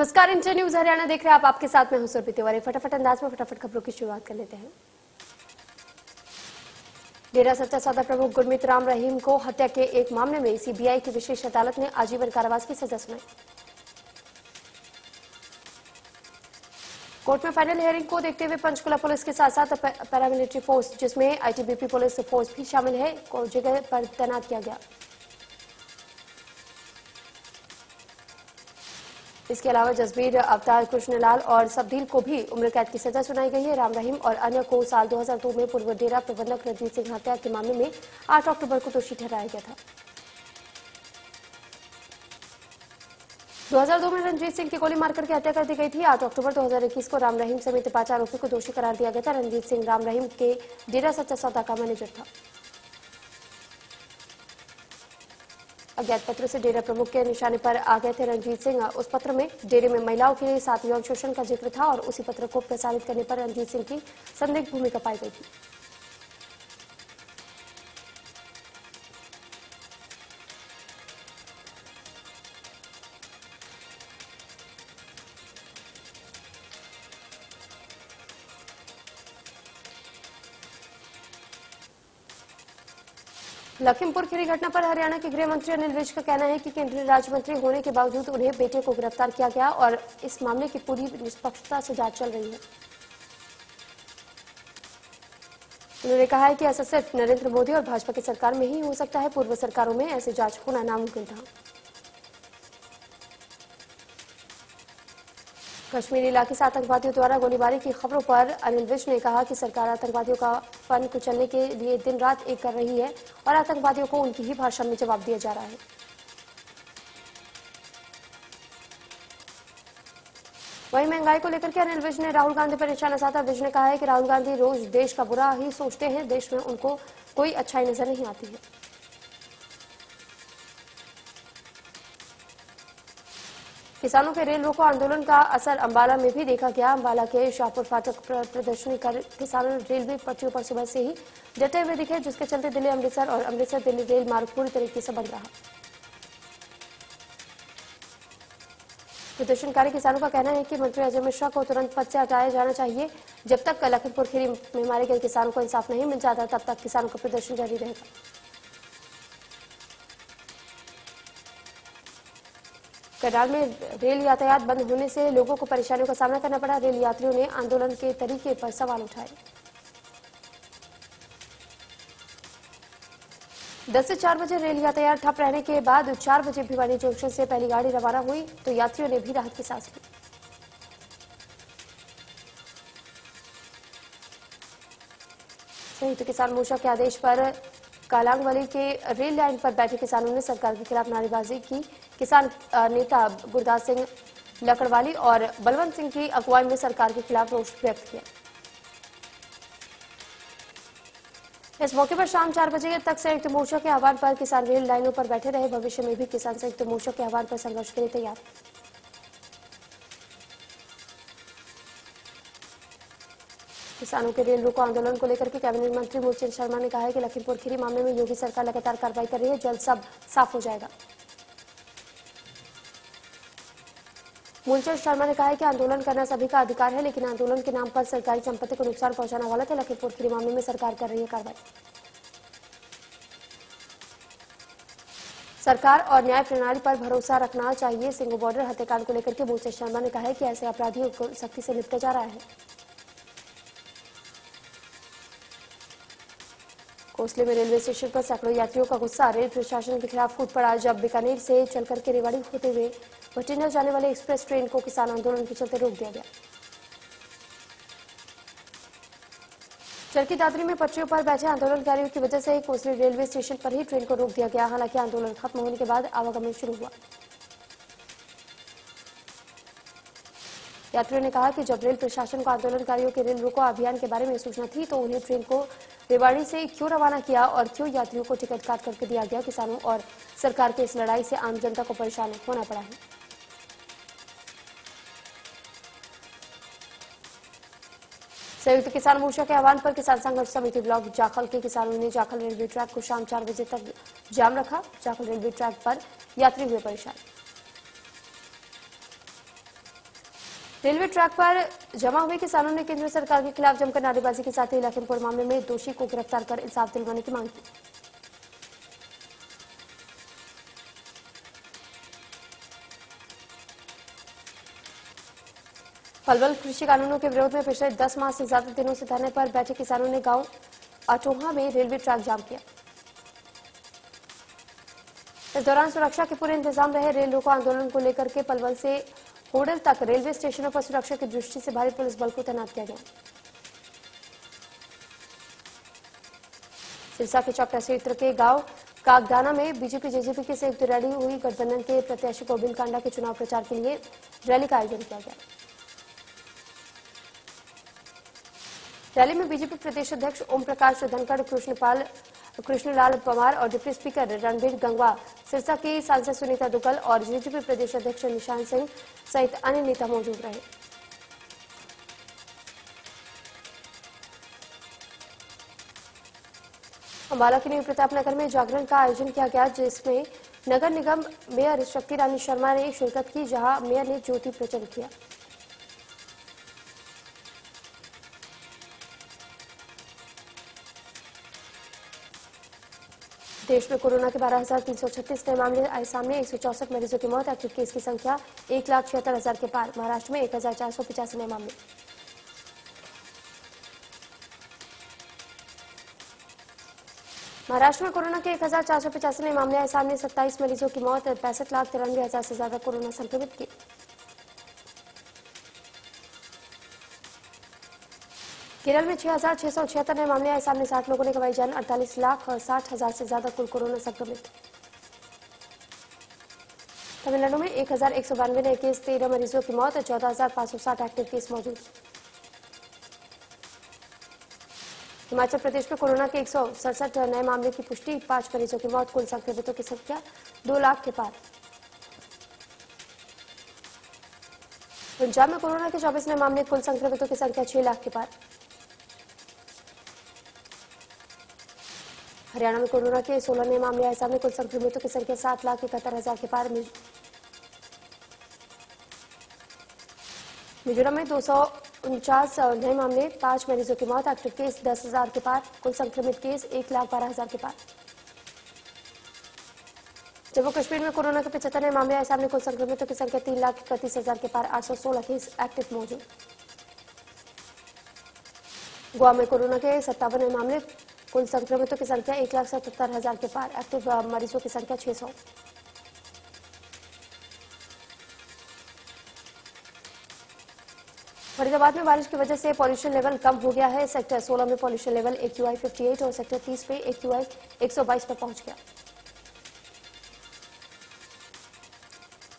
नमस्कार, inter news Haryana देख रहे हैं आप। आपके साथ में हूं सुरभि तिवारी। फटाफट अंदाज में फटाफट खबरों की शुरुआत कर लेते हैं। डेरा सच्चा सौदा प्रमुख गुरमीत राम रहीम को हत्या के एक मामले में सीबीआई की विशेष अदालत ने आजीवन कारावास की सजा सुनाई। कोर्ट में फाइनल हियरिंग को देखते हुए पंचकुला पुलिस के साथ साथ पैरामिलिट्री फोर्स, जिसमें आईटीबीपी पुलिस फोर्स भी शामिल है, को जगह पर तैनात किया गया। इसके अलावा जसबीर, अवतार, कृष्णलाल और सबदील को भी उम्र कैद की सजा सुनाई गई है। राम रहीम और अन्य को साल 2002 में पूर्व डेरा प्रबंधक रणजीत सिंह हत्या के मामले में 8 अक्टूबर को दोषी ठहराया गया था। 2002 में रणजीत सिंह की गोली मारकर के हत्या कर दी गई थी। 8 अक्टूबर 2021 को राम रहीम समेत 5 आरोपियों को दोषी करार दिया गया था। रणजीत सिंह राम रहीम के डेरा सच्चा सौदा का मैनेजर था। अज्ञात पत्र से डेरा प्रमुख के निशाने पर आ गए थे रणजीत सिंह। उस पत्र में डेरे में महिलाओं के साथ यौन शोषण का जिक्र था और उसी पत्र को प्रसारित करने पर रणजीत सिंह की संदिग्ध भूमिका पाई गई थी। लखीमपुर खीरी घटना पर हरियाणा के गृह मंत्री अनिल विज का कहना है कि केंद्रीय राज्य मंत्री होने के बावजूद उन्हें बेटे को गिरफ्तार किया गया और इस मामले की पूरी निष्पक्षता से जांच चल रही है। उन्होंने कहा है कि ऐसा सिर्फ नरेंद्र मोदी और भाजपा की सरकार में ही हो सकता है। पूर्व सरकारों में ऐसी जांच होना नामुमकिन था। कश्मीरी इलाके से आतंकवादियों द्वारा गोलीबारी की खबरों पर अनिल विज ने कहा कि सरकार आतंकवादियों का फन कुचलने के लिए दिन रात एक कर रही है और आतंकवादियों को उनकी ही भाषा में जवाब दिया जा रहा है। वहीं महंगाई को लेकर के अनिल विज ने राहुल गांधी पर निशाना साधा। विज ने कहा है कि राहुल गांधी रोज देश का बुरा ही सोचते हैं, देश में उनको कोई अच्छाई नजर नहीं आती है। किसानों के रेल रोको आंदोलन का असर अंबाला में भी देखा गया। अंबाला के शाहपुर फाटक पर प्रदर्शनी कर किसानों रेलवे पटरियों पर सुबह से ही डटे हुए दिखे, जिसके चलते दिल्ली अमृतसर और अमृतसर दिल्ली रेल मार्ग पूरी तरीके से बंद रहा। प्रदर्शनकारी किसानों का कहना है कि मंत्री अजय मिश्रा को तुरंत पद से हटाया जाना चाहिए। जब तक लखीमपुर खीरी में मारे गए किसानों को इंसाफ नहीं मिल जाता, तब तक किसानों का प्रदर्शन जारी रहेगा। करनाल में रेल यातायात बंद होने से लोगों को परेशानियों का सामना करना पड़ा। रेल यात्रियों ने आंदोलन के तरीके पर सवाल उठाए। 10 से 4 बजे रेल यातायात ठप रहने के बाद 4 बजे भिवानी जंक्शन से पहली गाड़ी रवाना हुई तो यात्रियों ने भी राहत की सांस ली। संयुक्त किसान मोर्चा के आदेश पर कालांगवाली के रेल लाइन पर बैठे किसानों ने सरकार के खिलाफ नारेबाजी की। किसान नेता गुरदास सिंह लकड़वाली और बलवंत सिंह की अगुवाई में सरकार के खिलाफ रोष व्यक्त किया। इस मौके पर शाम 4 बजे तक संयुक्त मोर्चा के आह्वान पर किसान रेल लाइनों पर बैठे रहे। भविष्य में भी किसान संयुक्त मोर्चा के आह्वान पर संघर्ष के लिए तैयार। किसानों के रेल रोको आंदोलन को लेकर के कैबिनेट मंत्री मूलचंद शर्मा ने कहा है कि लखीमपुर खीरी मामले में योगी सरकार लगातार कार्रवाई कर रही है, जल्द सब साफ हो जाएगा। मूलचंद शर्मा ने कहा है कि आंदोलन करना सभी का अधिकार है, लेकिन आंदोलन के नाम पर सरकारी संपत्ति को नुकसान पहुंचाना गलत है। लखीमपुर खीरी मामले में सरकार कर रही है कार्रवाई। सरकार और न्याय प्रणाली पर भरोसा रखना चाहिए। सिंगू बॉर्डर हत्याकांड को लेकर के मूलचंद शर्मा ने कहा है कि ऐसे अपराधियों को सख्ती से निपटा जा रहा है। कोसले में रेलवे स्टेशन पर सैकड़ों यात्रियों का गुस्सा। रेल प्रशासन के खिलाफ फूट पड़ा। जब बीकानेर से चलकर के रेवाड़ी होते हुए भटिंडा जाने वाले एक्सप्रेस ट्रेन को किसान आंदोलन के चलते रोक दिया गया। चरखी दादरी में पटरियों पर बैठे आंदोलनकारियों की वजह से कोसले रेलवे स्टेशन पर ही ट्रेन को रोक दिया गया। हालांकि आंदोलन खत्म होने के बाद आवागमन शुरू हुआ। यात्रियों ने कहा कि जब रेल प्रशासन को आंदोलनकारियों के रेल रोको अभियान के बारे में सूचना थी तो उन्हें ट्रेन को रेवाड़ी से क्यों रवाना किया और क्यों यात्रियों को टिकट काट करके दिया गया। किसानों और सरकार के इस लड़ाई से आम जनता को परेशान होना पड़ा है। संयुक्त किसान मोर्चा के आह्वान पर किसान संघर्ष समिति ब्लॉक जाखल के किसानों ने जाखल रेलवे ट्रैक को शाम 4 बजे तक जाम रखा। जाखल रेलवे ट्रैक पर यात्री हुए परेशान। रेलवे ट्रैक पर जमा हुए किसानों ने केंद्र सरकार के खिलाफ जमकर नारेबाजी के साथ ही लखीमपुर मामले में दोषी को गिरफ्तार कर इंसाफ दिलवाने की मांग की। पलवल कृषि कानूनों के विरोध में पिछले 10 माह से ज्यादा दिनों से धरने पर बैठे किसानों ने गांव अटोहा में रेलवे ट्रैक जाम किया। इस दौरान सुरक्षा के पूरे इंतजाम रहे। रेल रोको आंदोलन को लेकर के पलवल से होडल तक रेलवे स्टेशनों पर सुरक्षा की दृष्टि से भारी पुलिस बल को तैनात किया गया। सिरसा के चौपटा क्षेत्र के गांव कागदाना में बीजेपी जेजेपी की संयुक्त रैली हुई। गठबंधन के प्रत्याशी गोविंद कांडा के चुनाव प्रचार के लिए रैली का आयोजन किया गया। रैली में बीजेपी प्रदेश अध्यक्ष ओम प्रकाश धनखड़, कृष्णलाल पवार और डिप्टी स्पीकर रणबीर गंगवा, सिरसा की सांसद सुनीता दुग्गल और जेजेपी प्रदेश अध्यक्ष निशान सिंह सहित अन्य नेता मौजूद रहे। अंबाला के न्यू प्रताप नगर में जागरण का आयोजन किया गया, जिसमें नगर निगम मेयर शक्ति रानी शर्मा ने शिरकत की, जहां मेयर ने ज्योति प्रज्वलित किया। देश में कोरोना के 12,336 नए मामले आए सामने। 164 मरीजों की मौत। एक्टिव केस की संख्या 1,76,000 के पार। महाराष्ट्र में 1,485 नए मामले। महाराष्ट्र में कोरोना के 1,485 नए मामले आए सामने। 27 मरीजों की मौत। 65,93,000 से ज्यादा कोरोना संक्रमित की। केरल में 6,676 नए मामले आए सामने। 60 लोगों ने गंवाई जान। 48,60,000 से ज्यादा कुल कोरोना संक्रमित। तमिलनाडु में 1,192 नए केस। 13 मरीजों की मौत। 14,560 एक्टिव केस मौजूद। हिमाचल प्रदेश में कोरोना के 167 नए मामले की पुष्टि। 5 मरीजों की मौत। कुल संक्रमितों की संख्या 2 लाख के पार। पंजाब में कोरोना के 24 नए मामले। कुल संक्रमितों की संख्या 6 लाख के पार। हरियाणा में कोरोना के 16 नए मामले आए सामने। कुल संक्रमितों की संख्या 7,71,000 के पार। मिजोरम में 249 नए मामले। 5 मरीजों की मौत। एक्टिव केस 10,000 के पार। कुल संक्रमित केस 1,12,000 के पार। जम्मू कश्मीर में कोरोना के 75 नए मामले आए सामने। कुल संक्रमितों की संख्या 3,31,000 के पार। 816 केस एक्टिव मौजूद। गोवा में कोरोना के 57 नए मामले। कुल संक्रमितों की संख्या 1,77,000 के पार। एक्टिव मरीजों की संख्या 600। फरीदाबाद में बारिश की वजह से पॉल्यूशन लेवल कम हो गया है। सेक्टर 16 में पॉल्यूशन लेवल AQI 58 और सेक्टर 30 में AQI 122 पर पहुंच गया।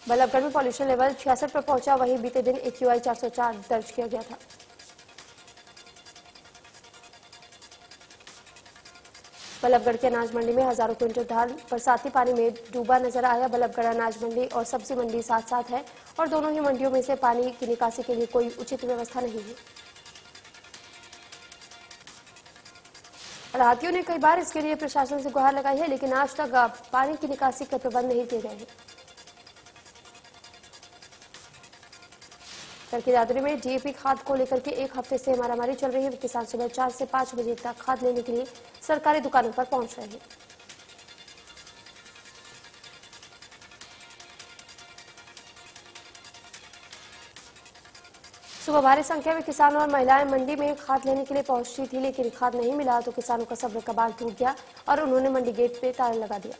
बल्लभगढ़ में पॉल्यूशन लेवल 66 पर पहुंचा। वहीं बीते दिन AQI 404 दर्ज किया गया था। बल्लभगढ़ की अनाज मंडी में हजारों क्विंटल धान बरसाती पानी में डूबा नजर आया। बल्लभगढ़ अनाज मंडी और सब्जी मंडी साथ साथ है और दोनों ही मंडियों में से पानी की निकासी के लिए कोई उचित व्यवस्था नहीं है। राहतियों ने कई बार इसके लिए प्रशासन से गुहार लगाई है, लेकिन आज तक पानी की निकासी के प्रबंध नहीं किए गए हैं। करकी दादरी में DAP खाद को लेकर के एक हफ्ते से मारामारी चल रही है। किसान सुबह 4 से 5 बजे तक खाद लेने के लिए सरकारी दुकानों पर पहुंच रहे हैं। सुबह भारी संख्या में किसान और महिलाएं मंडी में खाद लेने के लिए पहुंची थी, लेकिन खाद नहीं मिला तो किसानों का सब्र का बांध टूट गया और उन्होंने मंडी गेट पे ताला लगा दिया।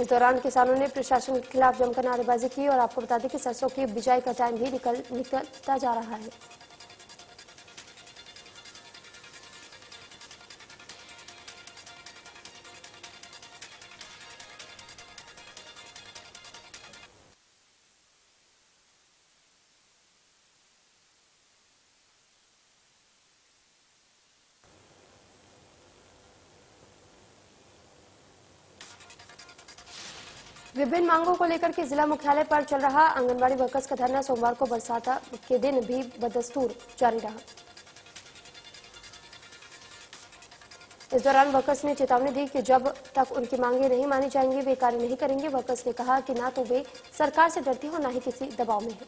इस दौरान किसानों ने प्रशासन के खिलाफ जमकर नारेबाजी की और आपको बता दें कि सरसों की बिजाई का टाइम भी निकलता जा रहा है। विभिन्न मांगों को लेकर के जिला मुख्यालय पर चल रहा आंगनबाड़ी वर्कर्स का धरना सोमवार को बरसात के दिन भी बदस्तूर जारी रहा। इस दौरान वर्कर्स ने चेतावनी दी कि जब तक उनकी मांगे नहीं मानी जाएंगी वे कार्य नहीं करेंगे। वर्कर्स ने कहा कि ना तो वे सरकार से डरते हैं और न ही किसी दबाव में है।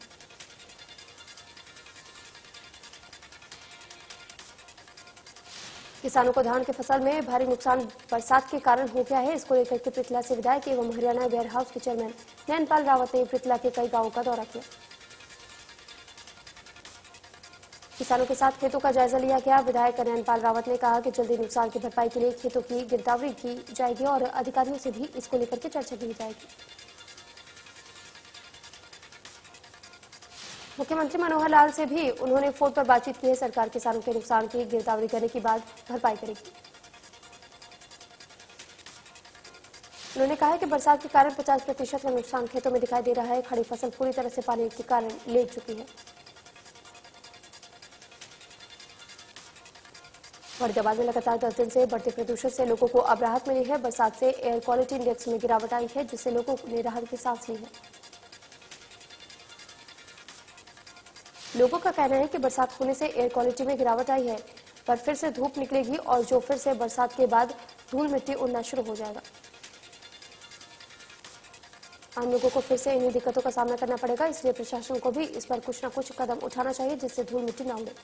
किसानों को धान की फसल में भारी नुकसान बरसात के कारण हो गया है। इसको लेकर के पृथला से विधायक एवं हरियाणा वेयर हाउस के चेयरमैन नयनपाल रावत ने पृथला के कई गांवों का दौरा किया। किसानों के साथ खेतों का जायजा लिया गया। विधायक नयनपाल रावत ने कहा कि जल्दी नुकसान की भरपाई के लिए खेतों की गिरदावरी की जाएगी और अधिकारियों से भी इसको लेकर के चर्चा की जाएगी। मुख्यमंत्री मनोहर लाल से भी उन्होंने फोन पर बातचीत की है। सरकार किसानों के नुकसान की गिरदावरी करने के बाद भरपाई करेगी। उन्होंने कहा कि बरसात के कारण 50% का नुकसान खेतों में दिखाई दे रहा है। खड़ी फसल पूरी तरह से पानी के कारण ले चुकी है। फरीदाबाद में लगातार 10 दिन से बढ़ते प्रदूषण से लोगों को अब राहत मिली है। बरसात से एयर क्वालिटी इंडेक्स में गिरावट आई है, जिससे लोगों ने राहत की सांस ली है। लोगों का कहना है कि बरसात होने से एयर क्वालिटी में गिरावट आई है, पर फिर से धूप निकलेगी और जो फिर से बरसात के बाद धूल मिट्टी उड़ना शुरू हो जाएगा। आम लोगों को फिर से इन्हीं दिक्कतों का सामना करना पड़ेगा, इसलिए प्रशासन को भी इस पर कुछ न कुछ कदम उठाना चाहिए जिससे धूल मिट्टी न उड़े।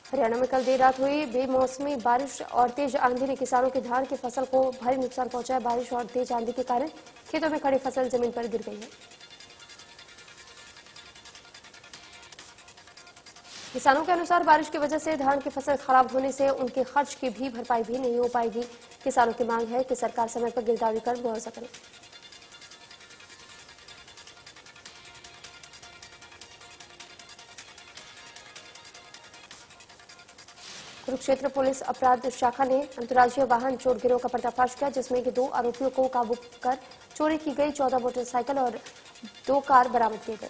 हरियाणा में कल देर रात हुई बेमौसमी बारिश और तेज आंधी ने किसानों की धान की फसल को भारी नुकसान पहुंचाया। बारिश और तेज आंधी के कारण खेतों में खड़ी फसल जमीन पर गिर गई है। किसानों के अनुसार बारिश की वजह से धान की फसल खराब होने से उनके खर्च की भी भरपाई भी नहीं हो पाएगी। किसानों की मांग है कि सरकार समय पर गिरदावरी कर मुआवजा करे। कुरुक्षेत्र पुलिस अपराध शाखा ने अंतर्राज्यीय वाहन चोर गिरोह का पर्दाफाश किया, जिसमें कि 2 आरोपियों को काबू कर चोरी की गई 14 मोटरसाइकिल और 2 कार बरामद किए गए।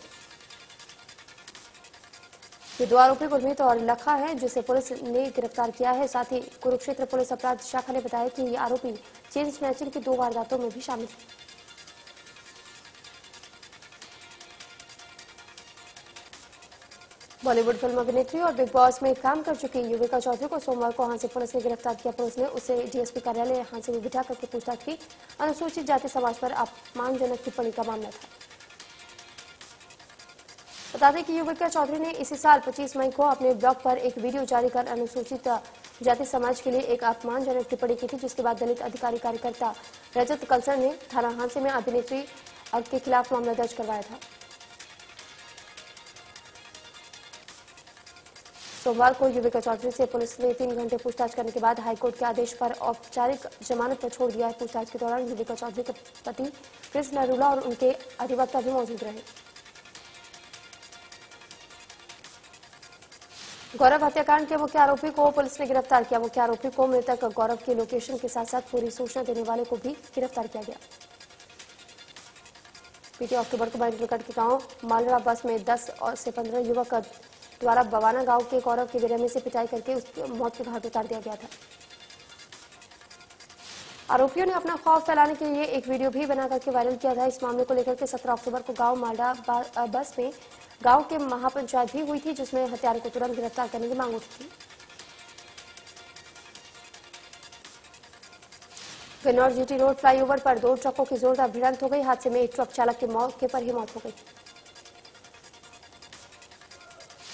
ये 2 आरोपी गुरमीत और लखा हैं, जिसे पुलिस ने गिरफ्तार किया है। साथ ही कुरुक्षेत्र पुलिस अपराध शाखा ने बताया कि ये आरोपी चेन स्नैचिंग की 2 वारदातों में भी शामिल थे। बॉलीवुड फिल्म अभिनेत्री और बिग बॉस में काम कर चुकी युविका चौधरी को सोमवार को हांसी पुलिस ने गिरफ्तार किया। पुलिस ने उसे डीएसपी कार्यालय हांसी में बिठा करके पूछताछ की। अनुसूचित जाति समाज पर अपमानजनक टिप्पणी का मामला था। बता दें कि युविका चौधरी ने इसी साल 25 मई को अपने ब्लॉग पर एक वीडियो जारी कर अनुसूचित जाति समाज के लिए एक अपमानजनक टिप्पणी की थी, जिसके बाद दलित अधिकारी कार्यकर्ता रजत कलसर ने थाना हांसी में अभिनेत्री के खिलाफ मामला दर्ज करवाया था। सोमवार को युविका चौधरी से पुलिस ने 3 घंटे पूछताछ करने के बाद हाईकोर्ट के आदेश पर औपचारिक जमानत पर छोड़ दिया है। पूछताछ के दौरान युविका चौधरी के पति क्रिस नरूला और उनके अधिवक्ता भी मौजूद रहे। गौरव हत्याकांड के मुख्य आरोपी को पुलिस ने गिरफ्तार किया। मुख्य आरोपी को मृतक गौरव की लोकेशन के साथ साथ पूरी सूचना देने वाले को भी गिरफ्तार किया गया। बीते अक्टूबर को बाइंद्रगढ़ के गांव मालरा बस में 10 से 15 युवक द्वारा बवाना गांव के गौरव की बेरहमी से पिटाई करके उसकी मौत के घाट उतार दिया गया था। आरोपियों ने अपना खौफ फैलाने के लिए एक वीडियो भी बनाकर के वायरल किया था। इस मामले को लेकर के 17 अक्टूबर को गांव मालरा बस में गांव के महापंचायत भी हुई थी, जिसमें हत्यारों को तुरंत गिरफ्तार करने की मांग उठी थी। गन्नौर जीटी रोड फ्लाईओवर पर 2 ट्रकों की जोरदार भिड़ंत हो गई। हादसे में एक ट्रक चालक की मौके पर ही मौत हो गई।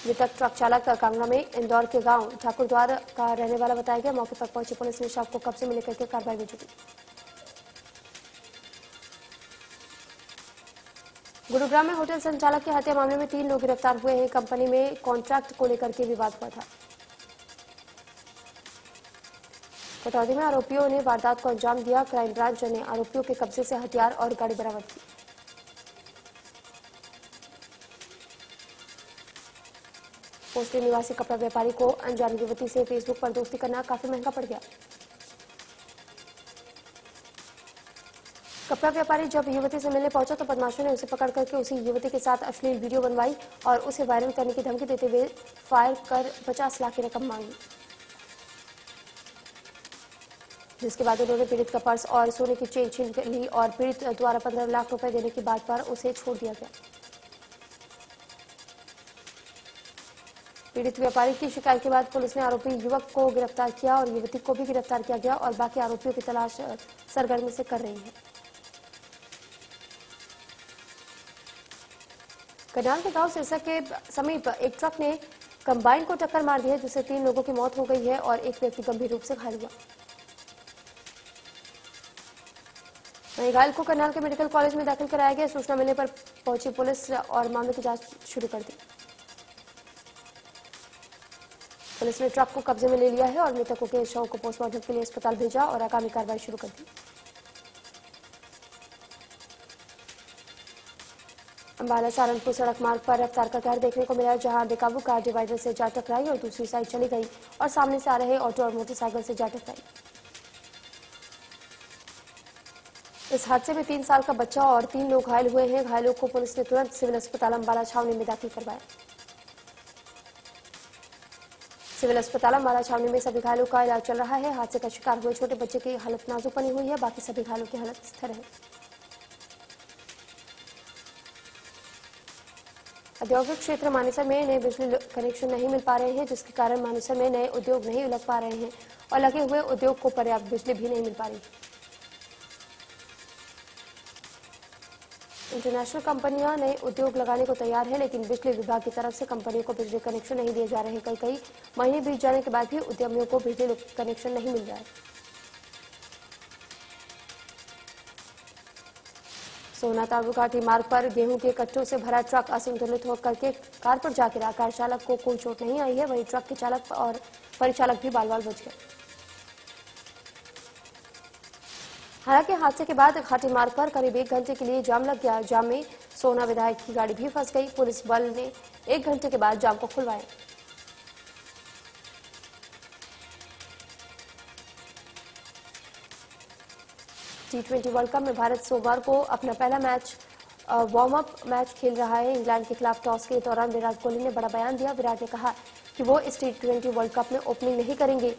मृतक ट्रक चालक कांगड़ा में इंदौर के गांव ठाकुरद्वार का रहने वाला बताया गया। मौके पर पहुंची पुलिस ने शव को कब्जे में लेकर के कार्रवाई में जुटी। गुरुग्राम में होटल संचालक की हत्या मामले में 3 लोग गिरफ्तार हुए हैं। कंपनी में कॉन्ट्रैक्ट को लेकर के विवाद हुआ था। कटौती में आरोपियों ने वारदात को अंजाम दिया। क्राइम ब्रांच ने आरोपियों के कब्जे से हथियार और गाड़ी बरामद की। पोस्टी निवासी कपड़ा व्यापारी को अनजान युवती से फेसबुक पर दोस्ती करना काफी महंगा पड़ गया। कपड़ा व्यापारी जब युवती से मिलने पहुंचा तो बदमाशों ने उसे पकड़ करके उसी युवती के साथ अश्लील वीडियो बनवाई और उसे वायरल करने की धमकी देते हुए फायर कर 50 लाख की रकम मांगी, जिसके बाद उन्होंने पीड़ित का पर्स और सोने की चेन छीन ली और पीड़ित द्वारा 15 लाख रुपए देने की बात पर उसे छोड़ दिया गया। पीड़ित व्यापारी की शिकायत के बाद पुलिस ने आरोपी युवक को गिरफ्तार किया और युवती को भी गिरफ्तार किया गया और बाकी आरोपियों की तलाश सरगर्मी से कर रही है। करनाल के गांव सिरसा के समीप एक ट्रक ने कंबाइन को टक्कर मार दी है, जिससे 3 लोगों की मौत हो गई है और एक व्यक्ति गंभीर रूप से घायल हुआ। वहीं घायल को करनाल के मेडिकल कॉलेज में दाखिल कराया गया। सूचना मिलने पर पहुंची पुलिस और मामले की जांच शुरू कर दी। पुलिस ने ट्रक को कब्जे में ले लिया है और मृतकों के शव को पोस्टमार्टम के लिए अस्पताल भेजा और आगामी कार्रवाई शुरू कर दी। अंबाला सहारनपुर सड़क मार्ग पर रफ्तार का कहर देखने को मिला, जहां बेकाबू कार डिवाइडर से जा टकराई और दूसरी साइड चली गई और सामने से आ रहे ऑटो और मोटरसाइकिल से जा टकराई। इस हादसे में 3 साल का बच्चा और 3 लोग घायल हुए हैं। घायलों को पुलिस ने तुरंत सिविल अस्पताल अंबाला छावनी में दाखिल करवाया। सिविल अस्पताल अंबाला छावनी में सभी घायलों का इलाज चल रहा है। हादसे का शिकार हुए छोटे बच्चे की हालत नाजुक बनी हुई है, बाकी सभी घायलों की हालत स्थिर है। औद्योगिक क्षेत्र मानेसर में नए बिजली कनेक्शन नहीं मिल पा रहे हैं, जिसके कारण मानेसर में नए उद्योग नहीं लग पा रहे हैं और लगे हुए उद्योग को पर्याप्त बिजली भी नहीं मिल पा रही। इंटरनेशनल कंपनियां नए उद्योग लगाने को तैयार है, लेकिन बिजली विभाग की तरफ से कंपनियों को बिजली कनेक्शन नहीं दिए जा रहे हैं। कई महीने बीत जाने के बाद भी उद्यमियों को बिजली कनेक्शन नहीं मिल रहा है। सोना तालू घाटी मार्ग पर गेहूं के कट्टों से भरा ट्रक असंतुलित होकर के कार पर जा गिरा। कार चालक को कोई चोट नहीं आई है, वहीं ट्रक के चालक और परिचालक भी बाल बाल बच गए। हालांकि हादसे के बाद घाटी मार्ग पर करीब 1 घंटे के लिए जाम लग गया। जाम में सोना विधायक की गाड़ी भी फंस गई। पुलिस बल ने 1 घंटे के बाद जाम को खुलवाया। T20 वर्ल्ड कप में भारत सोमवार को अपना पहला मैच वार्म अप मैच खेल रहा है। इंग्लैंड के खिलाफ टॉस के दौरान विराट कोहली ने बड़ा बयान दिया। विराट ने कहा कि वो इस T20 वर्ल्ड कप में ओपनिंग नहीं करेंगे।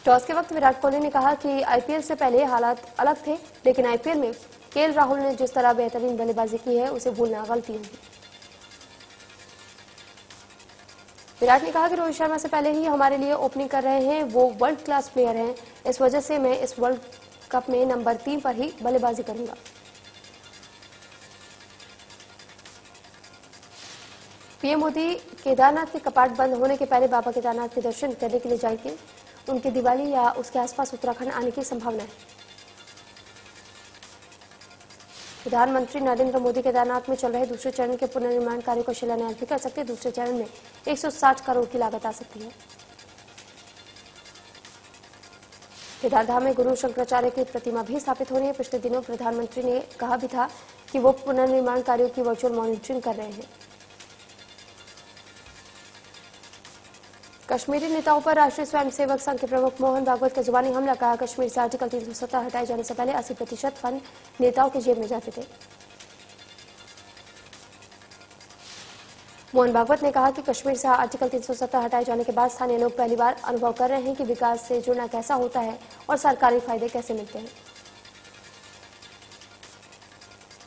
टॉस के वक्त विराट कोहली ने कहा कि आईपीएल से पहले हालात अलग थे, लेकिन आईपीएल में केएल राहुल ने जिस तरह बेहतरीन बल्लेबाजी की है, उसे भूलना गलती होगी। विराट ने कहा कि रोहित शर्मा से पहले ही हमारे लिए ओपनिंग कर रहे हैं। वो वर्ल्ड क्लास प्लेयर हैं। इस वजह से मैं इस वर्ल्ड कप में नंबर 3 पर ही बल्लेबाजी करूंगा। पीएम मोदी केदारनाथ के कपाट बंद होने के पहले बाबा केदारनाथ के दर्शन करने के लिए जाएंगे। उनके दिवाली या उसके आसपास उत्तराखंड आने की संभावना है। प्रधानमंत्री नरेंद्र मोदी केदारनाथ में चल रहे दूसरे चरण के पुनर्निर्माण कार्य को शिलान्यास भी कर सकते हैं। दूसरे चरण में 160 करोड़ की लागत आ सकती है। केदारधाम में गुरु शंकराचार्य की प्रतिमा भी स्थापित हो रही है। पिछले दिनों प्रधानमंत्री ने कहा भी था कि वो पुनर्निर्माण कार्यों की वर्चुअल मॉनिटरिंग कर रहे हैं। कश्मीरी नेताओं पर राष्ट्रीय स्वयंसेवक संघ के प्रमुख मोहन भागवत का जुबानी हमला। कहा, कश्मीर से आर्टिकल 370 हटाए जाने से पहले 80% फंड नेताओं के जेब में जाते थे। मोहन भागवत ने कहा कि कश्मीर से आर्टिकल 370 हटाए जाने के बाद स्थानीय लोग पहली बार अनुभव कर रहे हैं कि विकास से जुड़ना कैसा होता है और सरकारी फायदे कैसे मिलते हैं।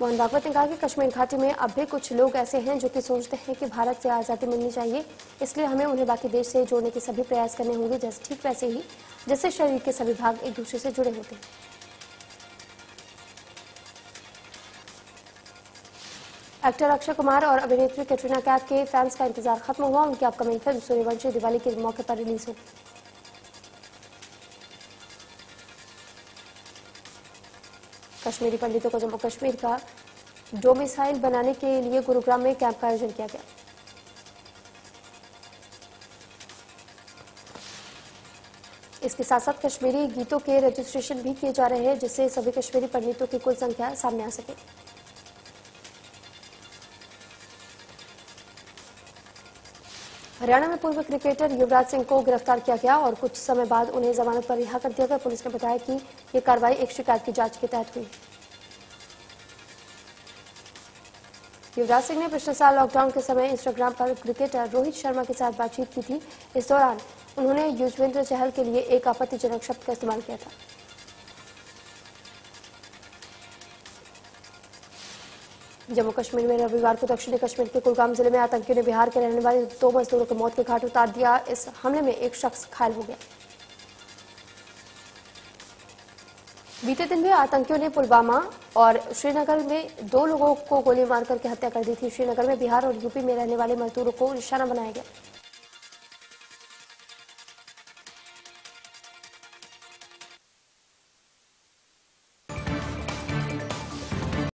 मोहन भागवत ने कहा कि कश्मीर घाटी में अब भी कुछ लोग ऐसे हैं जो कि सोचते हैं कि भारत से आजादी मिलनी चाहिए, इसलिए हमें उन्हें बाकी देश से जोड़ने के सभी प्रयास करने होंगे, जैसे ठीक वैसे ही जैसे शरीर के सभी भाग एक दूसरे से जुड़े होते हैं। एक्टर अक्षय कुमार और अभिनेत्री कैटरीना कैफ के फैंस का इंतजार खत्म हुआ। उनकी अपकमिंग फिल्म सूर्यवंशी दिवाली के मौके पर रिलीज होगी। कश्मीरी पंडितों को जम्मू कश्मीर का डोमिसाइल बनाने के लिए गुरुग्राम में कैंप का आयोजन किया गया। इसके साथ साथ कश्मीरी गीतों के रजिस्ट्रेशन भी किए जा रहे हैं, जिससे सभी कश्मीरी पंडितों की कुल संख्या सामने आ सके। हरियाणा में पूर्व क्रिकेटर युवराज सिंह को गिरफ्तार किया गया और कुछ समय बाद उन्हें जमानत पर रिहा कर दिया गया। पुलिस ने बताया कि यह कार्रवाई एक शिकायत की जांच के तहत हुई। युवराज सिंह ने पिछले साल लॉकडाउन के समय इंस्टाग्राम पर क्रिकेटर रोहित शर्मा के साथ बातचीत की थी। इस दौरान उन्होंने युजवेंद्र चहल के लिए एक आपत्तिजनक शब्द का इस्तेमाल किया था। जम्मू कश्मीर में रविवार को दक्षिणी कश्मीर के कुलगाम जिले में आतंकियों ने बिहार के रहने वाले 2 मजदूरों को मौत के घाट उतार दिया। इस हमले में एक शख्स घायल हो गया। बीते दिन भी आतंकियों ने पुलवामा और श्रीनगर में 2 लोगों को गोली मारकर के हत्या कर दी थी। श्रीनगर में बिहार और यूपी में रहने वाले मजदूरों को निशाना बनाया गया।